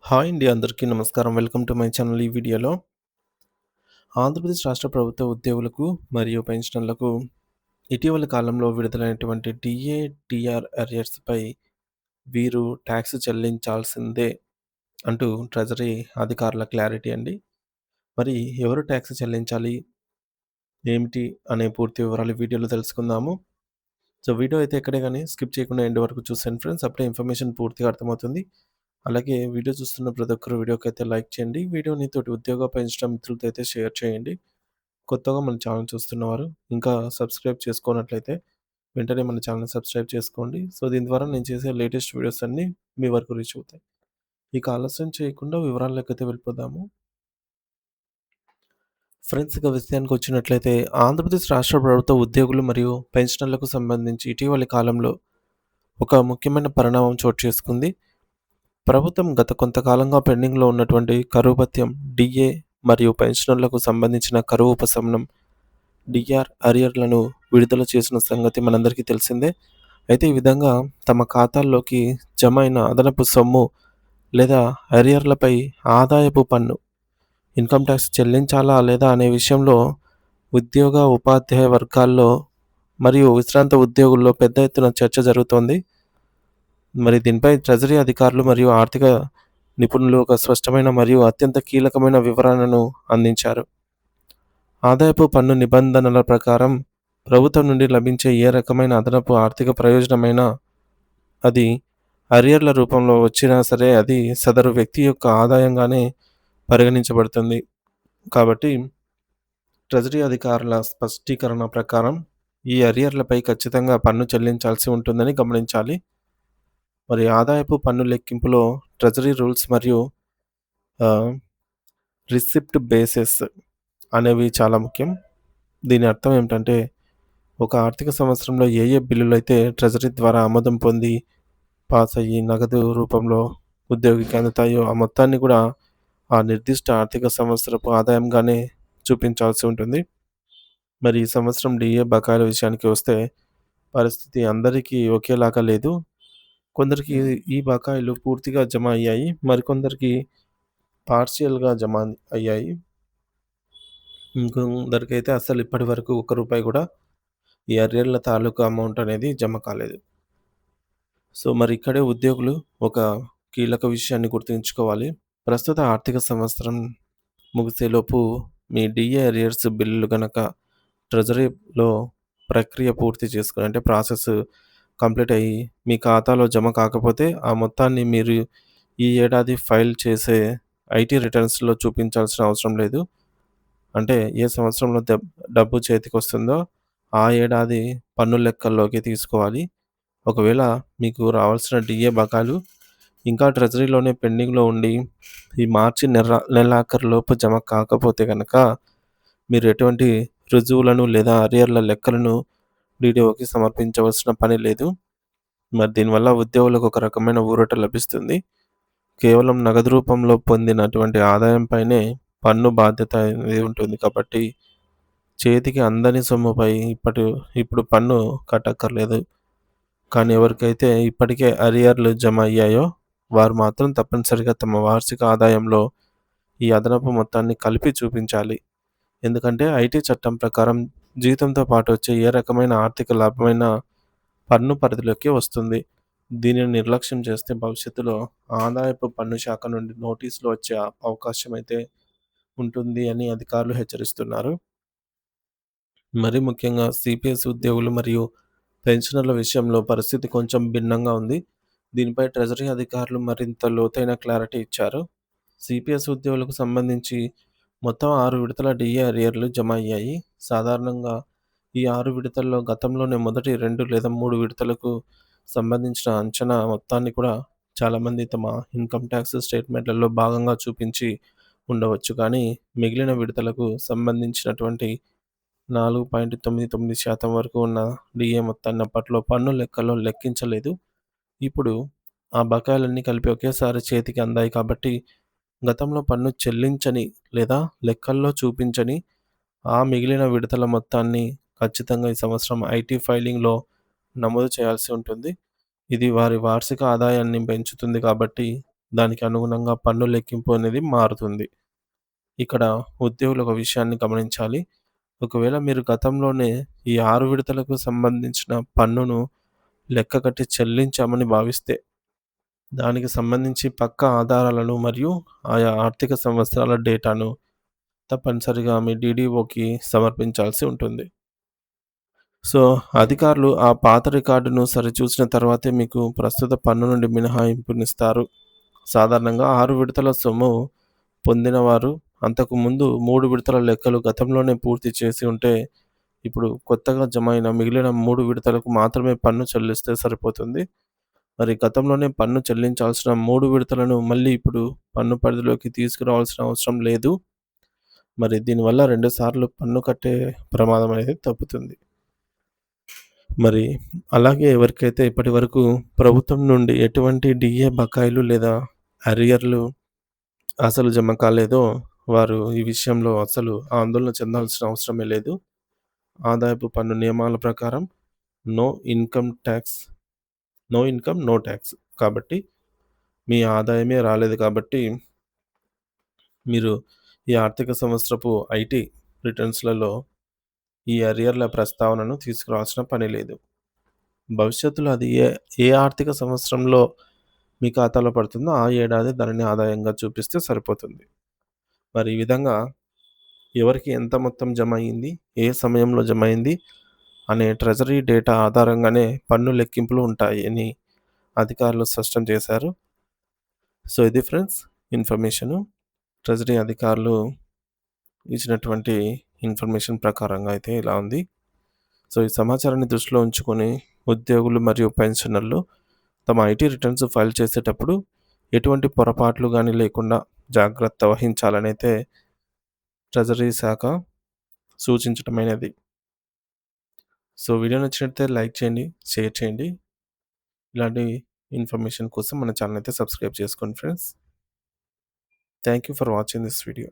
Hi అండి, అందరికీ నమస్కారం. Welcome to my channel. ఈ వీడియోలో ఆంధ్రప్రదేశ్ రాష్ట్ర ప్రభుత్వ ఉద్యోగులకు మరియు పెన్షనర్లకు ఇటీవల కాలంలో విడుదలైనటువంటి డిఏ, టీఆర్ అరియర్స్‌పై వీరు ట్యాక్స్ చెల్లించాల్సిందే అంటూ ట్రెజరీ అధికారుల క్లారిటీ అండి. మరి ఎవరు ట్యాక్స్ చెల్లించాలి? ఏమిటి? అనే పూర్తి వివరాలు ఈ వీడియోలో తెలుసుకుందాము. సో, వీడియో అయితే ఎక్కడే గాని స్కిప్ చేయకుండా ఎండ్ వరకు చూసేయండి ఫ్రెండ్స్. అప్పుడే ఇన్ఫర్మేషన్ పూర్తిగా అర్థమవుతుంది. అలాగే వీడియో చూస్తున్న ప్రతి ఒక్కరు వీడియోకైతే లైక్ చేయండి. వీడియోని తోటి ఉద్యోగ పెన్షన్ మిత్రులతో అయితే షేర్ చేయండి. కొత్తగా మన ఛానల్ చూస్తున్నవారు ఇంకా సబ్స్క్రైబ్ చేసుకోనట్లయితే వెంటనే మన ఛానల్‌ని సబ్స్క్రైబ్ చేసుకోండి. సో, దీని ద్వారా నేను చేసే లేటెస్ట్ వీడియోస్ అన్నీ మీ వరకు రీచ్ అవుతాయి. ఇక ఆలస్యం చేయకుండా వివరాల్లోకైతే వెళ్ళిపోదాము. ఫ్రెండ్స్, ఇక విషయానికొచ్చినట్లయితే ఆంధ్రప్రదేశ్ రాష్ట్ర ప్రభుత్వ ఉద్యోగులు మరియు పెన్షనర్లకు సంబంధించి ఇటీవలి కాలంలో ఒక ముఖ్యమైన పరిణామం చోటు చేసుకుంది. ప్రభుత్వం గత కొంతకాలంగా పెండింగ్‌లో ఉన్నటువంటి కరువు భత్యం, డీఏ మరియు పెన్షనర్లకు సంబంధించిన కరువు ఉపశమనం, డీఆర్ అరియర్‌లను విడుదల చేసిన సంగతి మనందరికీ తెలిసిందే. అయితే ఈ విధంగా తమ ఖాతాల్లోకి జమ అయిన అదనపు సొమ్ము లేదా అరియర్‌లపై ఆదాయపు పన్ను, ఇన్‌కమ్ టాక్స్ చెల్లించాలా లేదా అనే విషయంలో ఉద్యోగ, ఉపాధ్యాయ వర్గాల్లో మరియు విశ్రాంత ఉద్యోగుల్లో పెద్ద ఎత్తున చర్చ జరుగుతోంది. మరి దీనిపై ట్రెజరీ అధికారులు మరియు ఆర్థిక నిపుణులు ఒక స్పష్టమైన మరియు అత్యంత కీలకమైన వివరణను అందించారు. ఆదాయపు పన్ను నిబంధనల ప్రకారం ప్రభుత్వం నుండి లభించే ఏ రకమైన అదనపు ఆర్థిక ప్రయోజనమైనా అది అరియర్ల రూపంలో వచ్చినా సరే అది సదరు వ్యక్తి యొక్క ఆదాయంగానే పరిగణించబడుతుంది. కాబట్టి ట్రెజరీ అధికారుల స్పష్టీకరణ ప్రకారం ఈ అరియర్లపై ఖచ్చితంగా పన్ను చెల్లించాల్సి ఉంటుందని గమనించాలి. మరి ఆదాయపు పన్ను లెక్కింపులో ట్రెజరీ రూల్స్ మరియు ఆహ్, రిసిప్ట్ బేసెస్ అనేవి చాలా ముఖ్యం. దీని అర్థం ఏమిటంటే, ఒక ఆర్థిక సంవత్సరంలో ఏ ఏ బిల్లులైతే ట్రెజరీ ద్వారా ఆమోదం పొంది, పాస్ అయ్యి, నగదు రూపంలో ఉద్యోగికి అందుతాయో, ఆ మొత్తాన్ని కూడా ఆ నిర్దిష్ట ఆర్థిక సంవత్సరపు ఆదాయంగానే చూపించాల్సి ఉంటుంది. మరి ఈ సంవత్సరం డీఏ బకాయిల విషయానికి వస్తే, పరిస్థితి అందరికీ ఒకేలాగా లేదు. కొందరికి ఈ బకాయిలు పూర్తిగా జమ అయ్యాయి. మరికొందరికి పార్షియల్‌గా జమ అయ్యాయి. ఇంకొందరికైతే అస్సలు ఇప్పటి వరకు ఒక్క రూపాయి కూడా ఈ అరియర్ల తాలూకా అమౌంట్ అనేది జమ కాలేదు. సో, మరి ఇక్కడే ఉద్యోగులు ఒక కీలక విషయాన్ని గుర్తుంచుకోవాలి. ప్రస్తుత ఆర్థిక సంవత్సరం ముగిసేలోపు మీ డీఏ అరియర్స్ బిల్లులు గనక ట్రెజరీలో ప్రక్రియ పూర్తి చేసుకొని, అంటే ప్రాసెస్ కంప్లీట్ అయ్యి మీ ఖాతాలో జమ కాకపోతే ఆ మొత్తాన్ని మీరు ఈ ఏడాది ఫైల్ చేసే ఐటీ రిటర్న్స్‌లో చూపించాల్సిన అవసరం లేదు. అంటే ఏ సంవత్సరంలో డబ్బు చేతికొస్తుందో ఆ ఏడాది పన్ను లెక్కల్లోకి తీసుకోవాలి. ఒకవేళ మీకు రావాల్సిన డీఏ బకాయిలు ఇంకా ట్రెజరీలోనే పెండింగ్‌లో ఉండి ఈ మార్చి నెలాఖరులోపు జమ కాకపోతే గనక మీరు ఎటువంటి రుజువులను లేదా అరియర్ల లెక్కలను డీడీఓకి సమర్పించవలసిన పని లేదు. మరి దీనివల్ల ఉద్యోగులకు ఒక రకమైన ఊరట లభిస్తుంది. కేవలం నగదు రూపంలో పొందినటువంటి ఆదాయంపైనే పన్ను బాధ్యత అనేది ఉంటుంది కాబట్టి చేతికి అందని సొమ్ముపై ఇప్పుడు పన్ను కట్టక్కర్లేదు. కానీ ఎవరికైతే ఇప్పటికే అరియర్లు జమ అయ్యాయో వారు మాత్రం తప్పనిసరిగా తమ వార్షిక ఆదాయంలో ఈ అదనపు మొత్తాన్ని కలిపి చూపించాలి. ఎందుకంటే ఐటీ చట్టం ప్రకారం జీతంతో పాటు వచ్చే ఏ రకమైన ఆర్థిక లాభమైనా పన్ను పరిధిలోకి వస్తుంది. దీనిని నిర్లక్ష్యం చేస్తే భవిష్యత్తులో ఆదాయపు పన్ను శాఖ నుండి నోటీసులు వచ్చే అవకాశం అయితే ఉంటుంది అని అధికారులు హెచ్చరిస్తున్నారు. మరీ ముఖ్యంగా సిపిఎస్ ఉద్యోగులు మరియు పెన్షనర్ల విషయంలో పరిస్థితి కొంచెం భిన్నంగా ఉంది. దీనిపై ట్రెజరీ అధికారులు మరింత లోతైన క్లారిటీ ఇచ్చారు. సిపిఎస్ ఉద్యోగులకు సంబంధించి మొత్తం 6 విడతల డీఏ అరియర్లు జమ అయ్యాయి. సాధారణంగా ఈ 6 విడతల్లో గతంలోనే మొదటి 2 లేదా 3 విడతలకు సంబంధించిన అంచనా మొత్తాన్ని కూడా చాలామంది తమ ఇన్‌కమ్ టాక్స్ స్టేట్‌మెంట్‌లలో భాగంగా చూపించి ఉండవచ్చు. కానీ మిగిలిన విడతలకు సంబంధించినటువంటి 4.99% వరకు ఉన్న డీఏ మొత్తాన్ని అప్పట్లో పన్ను లెక్కల్లో లెక్కించలేదు. ఇప్పుడు ఆ బకాయిలన్నీ కలిపి ఒకేసారి చేతికి అందాయి కాబట్టి గతంలో పన్ను చెల్లించని లేదా లెక్కల్లో చూపించని ఆ మిగిలిన విడతల మొత్తాన్ని ఖచ్చితంగా ఈ సంవత్సరం ఐటీ ఫైలింగ్‌లో నమోదు చేయాల్సి ఉంటుంది. ఇది వారి వార్షిక ఆదాయాన్ని పెంచుతుంది కాబట్టి దానికి అనుగుణంగా పన్ను లెక్కింపు అనేది మారుతుంది. ఇక్కడ ఉద్యోగులు ఒక విషయాన్ని గమనించాలి. ఒకవేళ మీరు గతంలోనే ఈ 6 విడతలకు సంబంధించిన పన్నును లెక్క కట్టి చెల్లించామని భావిస్తే, దానికి సంబంధించి పక్కా ఆధారాలను మరియు ఆయా ఆర్థిక సంవత్సరాల డేటాను తప్పనిసరిగా మీ డీడీఓకి సమర్పించాల్సి ఉంటుంది. సో, అధికారులు ఆ పాత రికార్డును సరిచూసిన తర్వాతే మీకు ప్రస్తుత పన్ను నుండి మినహాయింపునిస్తారు. సాధారణంగా 6 విడతల సొమ్ము పొందినవారు అంతకుముందు 3 విడతల లెక్కలు గతంలోనే పూర్తి చేసి ఉంటే, ఇప్పుడు కొత్తగా జమ అయిన మిగిలిన 3 విడతలకు మాత్రమే పన్ను చెల్లిస్తే సరిపోతుంది. మరి గతంలోనే పన్ను చెల్లించాల్సిన 3 విడతలను మళ్ళీ ఇప్పుడు పన్ను పరిధిలోకి తీసుకురావాల్సిన అవసరం లేదు. మరి దీనివల్ల 2 సార్లు పన్ను కట్టే ప్రమాదం అనేది తప్పుతుంది. మరి అలాగే ఎవరికైతే ఇప్పటివరకు ప్రభుత్వం నుండి ఎటువంటి డీఏ బకాయిలు లేదా అరియర్‌లు అసలు జమ కాలేదో, వారు ఈ విషయంలో అసలు ఆందోళన చెందాల్సిన అవసరమే లేదు. ఆదాయపు పన్ను నియమాల ప్రకారం no income tax, no income, no tax. కాబట్టి మీ ఆదాయమే రాలేదు కాబట్టి మీరు ఈ ఆర్థిక సంవత్సరపు ఐటీ రిటర్న్స్‌లలో ఈ అరియర్‌ల ప్రస్తావనను తీసుకురావాల్సిన పని లేదు. భవిష్యత్తులో అది ఏ ఆర్థిక సంవత్సరంలో మీ ఖాతాలో పడుతుందో ఆ ఏడాది దానిని ఆదాయంగా చూపిస్తే సరిపోతుంది. మరి ఈ విధంగా ఎవరికి ఎంత మొత్తం జమ అయింది, ఏ సమయంలో జమ అయింది అనే ట్రెజరీ డేటా ఆధారంగానే పన్ను లెక్కింపులు ఉంటాయి అని అధికారులు స్పష్టం చేశారు. సో, ఇది ఫ్రెండ్స్ ఇన్ఫర్మేషను. ట్రెజరీ అధికారులు ఇచ్చినటువంటి ఇన్ఫర్మేషన్ ప్రకారంగా అయితే ఇలా ఉంది. సో, ఈ సమాచారాన్ని దృష్టిలో ఉంచుకొని ఉద్యోగులు మరియు పెన్షనర్లు తమ ఐటీ రిటర్న్స్ ఫైల్ చేసేటప్పుడు ఎటువంటి పొరపాట్లు గానీ లేకుండా జాగ్రత్త వహించాలనైతే ట్రెజరీ శాఖ సూచించటమైనది. సో, వీడియో నచ్చినట్లయితే లైక్ చేయండి, షేర్ చేయండి. ఇలాంటి ఇన్ఫర్మేషన్ కోసం మన ఛానల్ అయితే సబ్స్క్రైబ్ చేసుకోండి friends. Thank you for watching this video.